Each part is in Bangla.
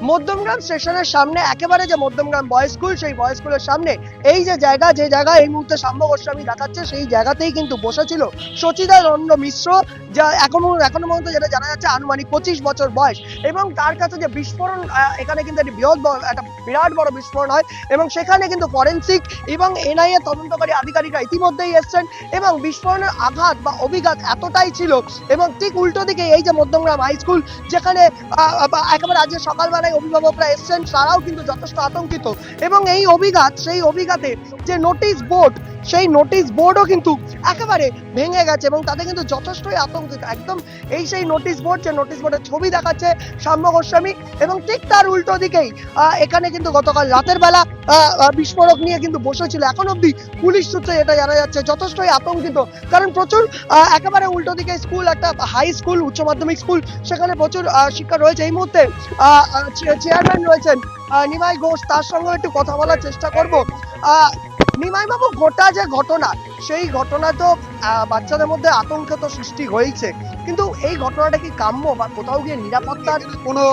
মধ্যমগ্রাম স্টেশনের সামনে একেবারে যে মধ্যমগ্রাম বয়েজ স্কুল, সেই বয়েজ স্কুলের সামনে এই যে জায়গা এই মুহূর্তে সাম্য গোস্বামী দেখাচ্ছে, সেই জায়গাতেই কিন্তু বসেছিল সচিদানন্দ মিশ্র, যা এখনো পর্যন্ত যেটা জানা যাচ্ছে আনুমানিক 25 বছর বয়স। এবং তার কাছে যে বিস্ফোরণ, এখানে কিন্তু একটা বিরাট বড় বিস্ফোরণ হয় এবং সেখানে কিন্তু ফরেন্সিক এবং এনআইএ তদন্তকারী আধিকারিকরা ইতিমধ্যেই এসছেন এবং বিস্ফোরণের আঘাত বা অভিঘাত এতটাই ছিল। এবং ঠিক উল্টো দিকে এই যে মধ্যমগ্রাম হাই স্কুল, যেখানে একেবারে আজকে সকালবেলায় অভিভাবকরা এসছেন, তারাও কিন্তু যথেষ্ট আতঙ্কিত। এবং এই সেই অভিঘাতে যে নোটিশ বোর্ড, সেই নোটিশ বোর্ডও কিন্তু একেবারে ভেঙে গেছে এবং তাদের কিন্তু যথেষ্টই আতঙ্কিত। একদম সেই নোটিশ বোর্ড, যে নোটিশ বোর্ডের ছবি দেখাচ্ছে সাম্য গোস্বামী, এবং ঠিক তার উল্টো দিকেই এখানে কিন্তু গতকাল রাতের বেলা বিস্ফোরক নিয়ে কিন্তু বসেছিল। এখন অব্দি পুলিশ সূত্রে এটা জানা যাচ্ছে যথেষ্টই আতঙ্কিত, কারণ প্রচুর একেবারে উল্টো দিকে স্কুল, একটা হাই স্কুল, উচ্চ মাধ্যমিক স্কুল, সেখানে প্রচুর শিক্ষা রয়েছে। এই মুহূর্তে চেয়ারম্যান রয়েছেন নিমাই ঘোষ, তার সঙ্গে একটু কথা বলার চেষ্টা করব। নিমাই বাবু, গোটা যে ঘটনা, সেই ঘটনা তো বাচ্চাদের মধ্যে আতঙ্ক তো সৃষ্টি হয়েছে, কিন্তু এই ঘটনাটা কি কাম্য বা কোথাও গিয়ে নিরাপত্তার কোনো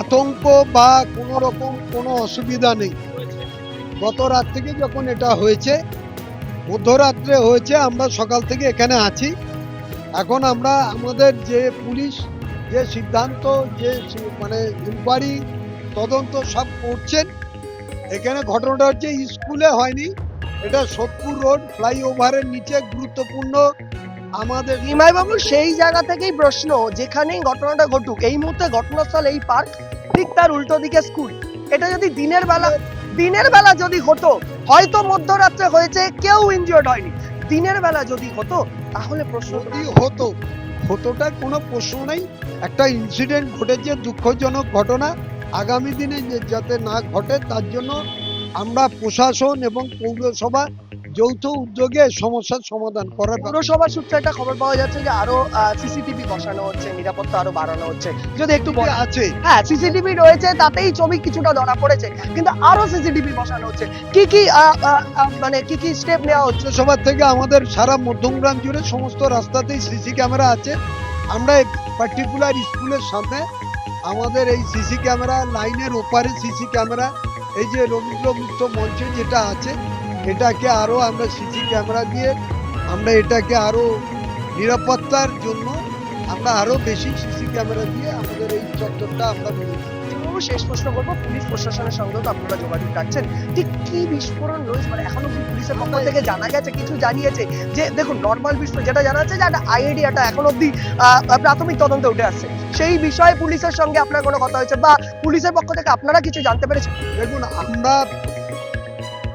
আতঙ্ক বা কোনো রকম কোনো অসুবিধা নেই। গত রাত থেকে যখন এটা হয়েছে, মধ্যরাত্রে হয়েছে, আমরা সকাল থেকে এখানে আছি। এখন আমরা আমাদের যে পুলিশ যে সিদ্ধান্ত, যে মানে ইনকোয়ারি তদন্ত সব করছেন। এখানে ঘটনাটা হচ্ছে স্কুলে হয়নি, এটা সোদপুর রোড ফ্লাইওভারের নিচে গুরুত্বপূর্ণ আমাদের। নিমাই বাবু, সেই জায়গা থেকেই প্রশ্ন, যেখানেই ঘটনাটা ঘটুক, এই মুহূর্তে ঘটনাস্থল এই পার্ক, ঠিক তার উল্টো দিকে স্কুল। এটা যদি দিনের বেলা যদি হতো, হয়তো মধ্যরাত্রে হয়েছে, কেউ ইনজিওর্ড হয়নি। দিনের বেলা যদি হতো, তাহলে প্রশ্ন যদি হতোটার কোনো প্রশ্ন নেই। একটা ইনসিডেন্ট ঘটেছে, দুঃখজনক ঘটনা, আগামী দিনে যাতে না ঘটে তার জন্য আমরা প্রশাসন এবং পৌরসভা যৌথ উদ্যোগে সমস্যার সমাধান করার। পৌরসভার সূত্রে একটা খবর পাওয়া যাচ্ছে যে আরো সিসিটিভি বসানো হচ্ছে, নিরাপত্তা আরো বাড়ানো হচ্ছে। যদি একটু আছে, হ্যাঁ, সিসিটিভি রয়েছে, তাতেই ছবি কিছুটা ধরা পড়েছে, কিন্তু আরো সিসিটিভি বসানো হচ্ছে। কি কি স্টেপ নেওয়া হচ্ছে? পৌরসভা থেকে আমাদের সারা মধ্যমগ্রাম জুড়ে সমস্ত রাস্তাতেই সিসি ক্যামেরা আছে। আমরা এই পার্টিকুলার স্কুলের সামনে আমাদের এই সিসি ক্যামেরা, লাইনের ওপারে সিসি ক্যামেরা, এই যে রবীন্দ্র মুক্ত মঞ্চে যেটা আছে, এটাকে আরো আমরা সিসি ক্যামেরা দিয়ে আমরা এটাকে আরো নিরাপত্তার জন্য আমরা আরো বেশি সিসি ক্যামেরা দিয়ে আমাদের এই চত্বরটা আমরা শেষ প্রশ্ন করবো, পুলিশ প্রশাসনের সঙ্গে তো আপনারা যোগাযোগ রাখছেন, ঠিক কি বিস্ফোরণ রয়েছে, মানে এখনো কি পুলিশের পক্ষ থেকে জানা গেছে, কিছু জানিয়েছে? যে দেখুন, নর্মাল বিস্ফোরণ যেটা জানা যাচ্ছে যে একটা আইএডি, একটা এখন অব্দি প্রাথমিক তদন্তে উঠে আসছে, সেই বিষয়ে পুলিশের সঙ্গে আপনার কোনো কথা হয়েছে বা পুলিশের পক্ষ থেকে আপনারা কিছু জানতে পেরেছেন? দেখুন, আমরা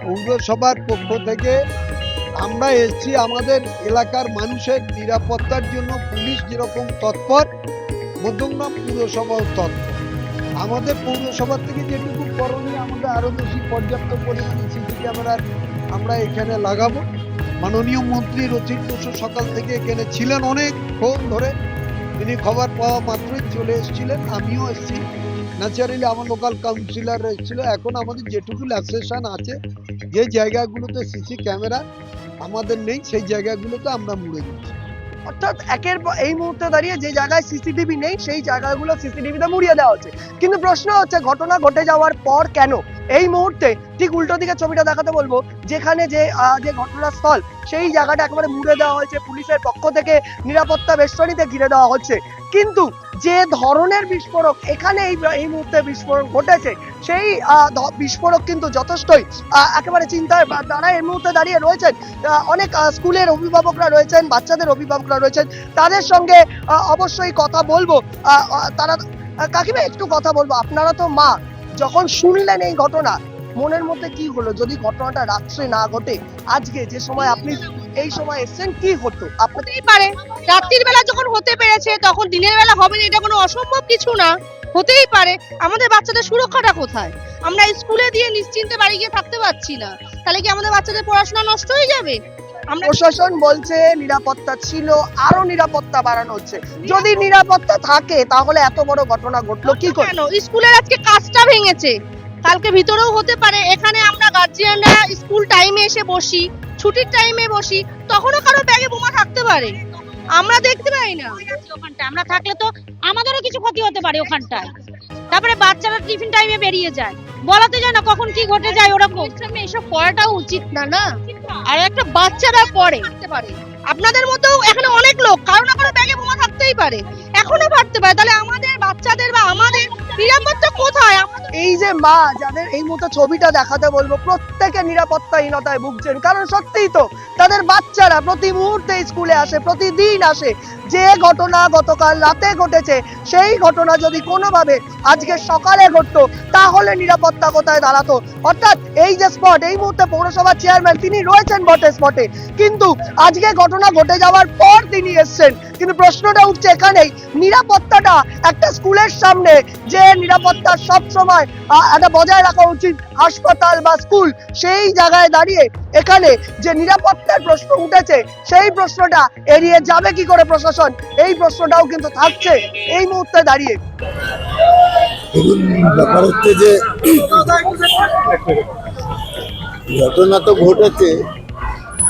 পৌরসভার পক্ষ থেকে আমরা এসেছি আমাদের এলাকার মানুষের নিরাপত্তার জন্য। পুলিশ যেরকম তৎপর, মধ্যমগ্রাম পুরসভাও তৎপর। আমাদের পৌরসভা থেকে যেটুকু করণীয়, আমাদের আরো বেশি পর্যাপ্ত পরিমাণে সিসি ক্যামেরা আমরা এখানে লাগাবো। মাননীয় মন্ত্রী রচিত বসু সকাল থেকে এখানে ছিলেন অনেকক্ষণ ধরে, তিনি খবর পাওয়া মাত্রই চলে এসেছিলেন, আমিও এসেছি, ন্যাচারালি আমার লোকাল কাউন্সিলর এসেছিল। এখন আমাদের যেটুকু ল্যাক্সেশন আছে, যে জায়গাগুলোতে সিসি ক্যামেরা আমাদের নেই, সেই জায়গাগুলোতে আমরা মুড়ে দিচ্ছি। অর্থাৎ এই মুহূর্তে দাঁড়িয়ে যে জায়গায় সিসিটিভি নেই, সেই জায়গাগুলো সিসিটিভিতে মুড়িয়ে দেওয়া হচ্ছে। কিন্তু প্রশ্ন হচ্ছে, ঘটনা ঘটে যাওয়ার পর কেন এই মুহূর্তে ঠিক উল্টো দিকে ছবিটা দেখাতে বলবো, যেখানে যে ঘটনাস্থল, সেই জায়গাটা একেবারে মুড়ে দেওয়া হয়েছে, পুলিশের পক্ষ থেকে নিরাপত্তা বেষ্টনীতে ঘিরে দেওয়া হচ্ছে। কিন্তু যে ধরনের বিস্ফোরক এখানে এই মুহূর্তে বিস্ফোরণ ঘটেছে, সেই বিস্ফোরক কিন্তু যথেষ্টই একেবারে চিন্তায় তারা এই মুহূর্তে দাঁড়িয়ে রয়েছেন। অনেক স্কুলের অভিভাবকরা রয়েছেন, বাচ্চাদের অভিভাবকরা রয়েছেন, তাদের সঙ্গে অবশ্যই কথা বলবো। তারা, কাকিমা একটু কথা বলবো, আপনারা তো মা, যখন শুনলেন এই ঘটনা, মনের মধ্যে কি হলো? যদি ঘটনাটা রাত্রে না ঘটে, আজকে যে সময় আপনি এই সময় এসেছেন, কি হতো? হতেই পারে, রাত্রির বেলা যখন হতে পেরেছে, তখন দিনের বেলা হবে না, এটা কোনো অসম্ভব কিছু না, হতেই পারে। আমাদের বাচ্চাদের সুরক্ষাটা কোথায়? আমরা স্কুলে দিয়ে নিশ্চিন্তে বাড়ি গিয়ে থাকতে পারছি না, তাহলে কি আমাদের বাচ্চাদের পড়াশোনা নষ্ট হয়ে যাবে? প্রশাসন বলছে নিরাপত্তা ছিল, আরো নিরাপত্তা বাড়ানো হচ্ছে। যদি নিরাপত্তা থাকে, তাহলে এত বড় ঘটনা ঘটলো কি করে? স্কুলের আজকে কাজটা ভেঙেছে, কালকে ভিতরেও হতে পারে। এখানে আমরা গার্জিয়ানরা স্কুল টাইমে এসে বসি, ছুটির টাইমে বসি, তখনও কারো ব্যাগে বোমা থাকতে পারে, আমরা দেখতে পাই না। ওখানটা আমরা থাকলে তো আমাদেরও কিছু ক্ষতি হতে পারে ওখানটায়। তারপরে বাচ্চারা টিফিন টাইমে বেরিয়ে যায়, বলাতে যায় না কখন কি ঘটে যায় ওরকম। এসব করাটাও উচিত না, না? আর একটা বাচ্চারা পড়ে পারে, আপনাদের মতো এখানে অনেক লোক কারো না কারো ব্যাগে বোমা থাকতেই পারে, এখনো থাকতে পারে, তাহলে আমাদের বাচ্চাদের বা আমাদের নিরাপত্তা কোথায়? এই যে মা যাদের এই মতো ছবিটা দেখাতে বলবো, প্রত্যেকে নিরাপত্তাহীনতায় ভুগছেন। কারণ সত্যিই তো তাদের বাচ্চারা প্রতি মুহূর্তে স্কুলে আসে, প্রতিদিন আসে। যে ঘটনা গতকাল রাতে ঘটেছে, সেই ঘটনা যদি কোনোভাবে আজকে সকালে ঘটতো, তাহলে নিরাপত্তা কোথায় দাঁড়াতো? অর্থাৎ এই যে স্পট, এই মুহূর্তে পৌরসভার চেয়ারম্যান তিনি রয়েছেন বটে স্পটে, কিন্তু আজকে ঘটনা ঘটে যাওয়ার পর তিনি এসছেন। কিন্তু প্রশ্নটা উঠছে এখানেই, নিরাপত্তাটা একটা স্কুলের সামনে যে নিরাপত্তা সব সময় একটা বজায় রাখা উচিত, হাসপাতাল বা স্কুল, সেই জায়গায় দাঁড়িয়ে এখানে যে নিরাপত্তার প্রশ্ন উঠেছে, সেই প্রশ্নটা এড়িয়ে যাবে কি করে প্রশাসন? এই প্রশ্নটাও কিন্তু থাকছে এই মুহূর্তে দাঁড়িয়ে। দেখুন, ব্যাপার হচ্ছে যে ঘটনা তো ঘটেছে,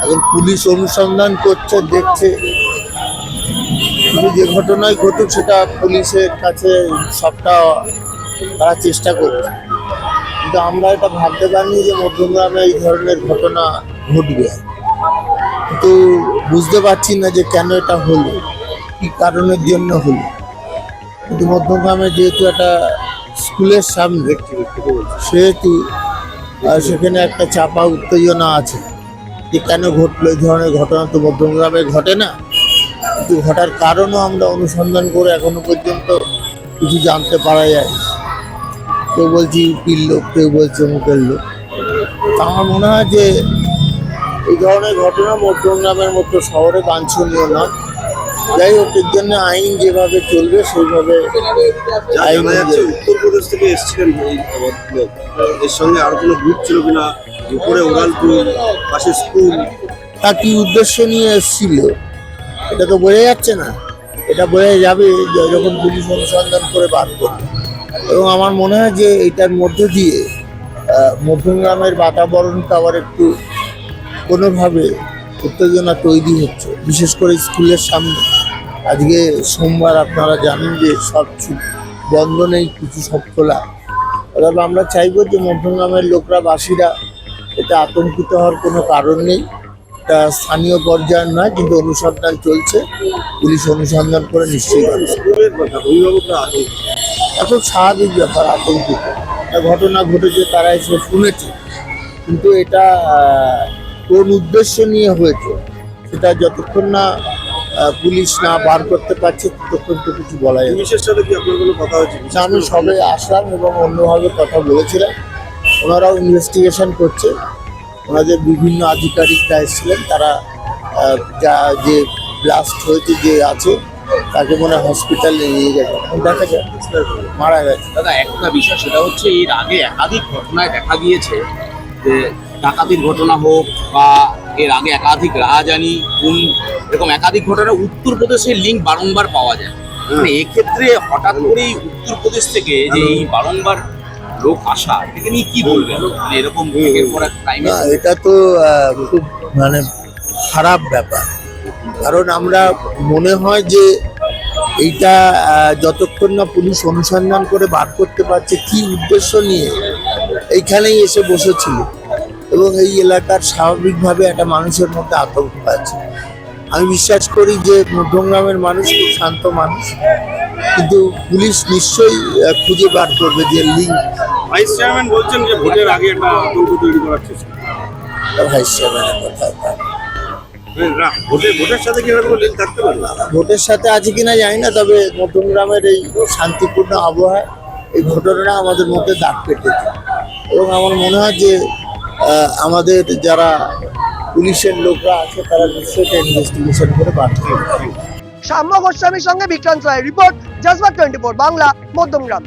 এখন পুলিশ অনুসন্ধান করছে, দেখছে। কিন্তু যে ঘটনায় ঘটুক সেটা পুলিশের কাছে সবটা তারা চেষ্টা করছে, কিন্তু আমরা এটা ভাবতে পারিনি যে মধ্যমগ্রামে এই ধরনের ঘটনা ঘটবে। কিন্তু বুঝতে পারছি না যে কেন এটা হলো, কি কারণের জন্য হলো। কিন্তু মধ্যমগ্রামে যেহেতু একটা স্কুলের সামনে, সেহেতু সেখানে একটা চাপা উত্তেজনা আছে যে কেন ঘটলো এই ধরনের ঘটনা। তো মধ্যমগ্রামে ঘটে না, কিন্তু ঘটার কারণও আমরা অনুসন্ধান করে এখনো পর্যন্ত কিছু জানতে পারা যায়। কেউ বলছে ইউপির লোক, কেউ বলছে মুখের লোক। আমার মনে হয় যে এই ধরনের ঘটনা মধ্যমগ্রামের মতো শহরে বাঞ্ছনীয় না। যাই হোক, এর জন্য আইন যেভাবে চলবে সেইভাবে আইন। উত্তরপ্রদেশ থেকে এসেছিলেন এর সঙ্গে আর কোনো গ্রুপ ছিল কিনা, উপরে ওরালপুর পাশে স্কুল, তা কি উদ্দেশ্য নিয়ে এসেছিল এটা তো বোঝা যাচ্ছে না। এটা বোঝা যাবে যখন পুলিশ অনুসন্ধান করে বার করবে। এবং আমার মনে হয় যে এটার মধ্যে দিয়ে মধ্যমগ্রামের বাতাবরণটা আবার একটু কোনোভাবে উত্তেজনা তৈরি হচ্ছে, বিশেষ করে স্কুলের সামনে। আজকে সোমবার, আপনারা জানেন যে সব বন্ধ নেই, কিছু সব খোলা। তবে আমরা চাইবো যে মধ্যমগ্রামের লোকরা, বাসীরা এটা আতঙ্কিত হওয়ার কোনো কারণ নেই। এটা স্থানীয় পর্যায়ের নয়, কিন্তু অনুসন্ধান চলছে, পুলিশ অনুসন্ধান করে নিশ্চয়ই পাবে। স্কুলের কথা অভিভাবকরা আতঙ্কিত। এখন স্বাভাবিক ব্যাপার, আতঙ্কিত। একটা ঘটনা ঘটেছে, তারা এসে শুনেছে, কিন্তু এটা কোন উদ্দেশ্য নিয়ে হয়েছে সেটা যতক্ষণ না পুলিশ না বার করতে পারছে ততক্ষণ তো কিছু বলা যায় না। পুলিশের সাথে কি আপনার কোনো কথা হয়েছে? আমি সবে আসলাম এবং অন্যভাবে কথা বলেছিলাম, ওনারাও ইনভেস্টিগেশন করছে। ওনাদের বিভিন্ন আধিকারিকরা এসেছিলেন, তারা যে ব্লাস্ট হয়েছে যে আছে তাকে মনে হয় হসপিটালে নিয়ে গেছে, দেখা যায় মারা গেছে। দাদা, একটা বিষয় সেটা হচ্ছে এর আগে একাধিক ঘটনায় দেখা গিয়েছে যে ডাকাতির ঘটনা হোক বা এর আগে একাধিক রাহাজানি, খুন, এরকম একাধিক ঘটনা উত্তরপ্রদেশের লিঙ্ক বারংবার পাওয়া যায়। মানে এক্ষেত্রে হঠাৎ করেই উত্তরপ্রদেশ থেকে যে এই বারংবার লোক আসা, এটাকে নিয়ে কি বলবেন? মানে এরকম এরপর এক টাইমে না, এটা তো খুব খারাপ ব্যাপার। কারণ আমরা মনে হয় যে এইটা যতক্ষণ না পুলিশ অনুসন্ধান করে বার করতে পারছে কি উদ্দেশ্য নিয়ে এইখানেই এসে বসেছিল, এবং এই এলাকার স্বাভাবিকভাবে একটা মানুষের মধ্যে আতঙ্ক আছে। আমি বিশ্বাস করি যে মধ্যমগ্রামের মানুষ খুব শান্ত মানুষ, কিন্তু পুলিশ নিশ্চয়ই খুঁজে বার করবে যে লিঙ্ক। ভাইস চেয়ারম্যান বলছেন যে ভোটের আগে একটা আতঙ্ক তৈরি করার চেষ্টা। ভাইস চেয়ারম্যানের কথা ভোটের সাথে কি এরকম লিঙ্ক থাকতে পারে? ভোটের সাথে আছে কিনা জানি না, তবে মধ্যমগ্রামের এই শান্তিপূর্ণ আবহাওয়া এই ঘটনাটা আমাদের মধ্যে দাগ কেটেছে। এবং আমার মনে হয় যে আমাদের যারা পুলিশের লোকরা আছে তারা নিশ্চয়ই ইনভেস্টিগেশন করে বার করবে। সাম্য গোস্বামীর সঙ্গে বিক্রান্ত রায়, রিপোর্ট জজবাত 24 বাংলা, মধ্যমগ্রাম।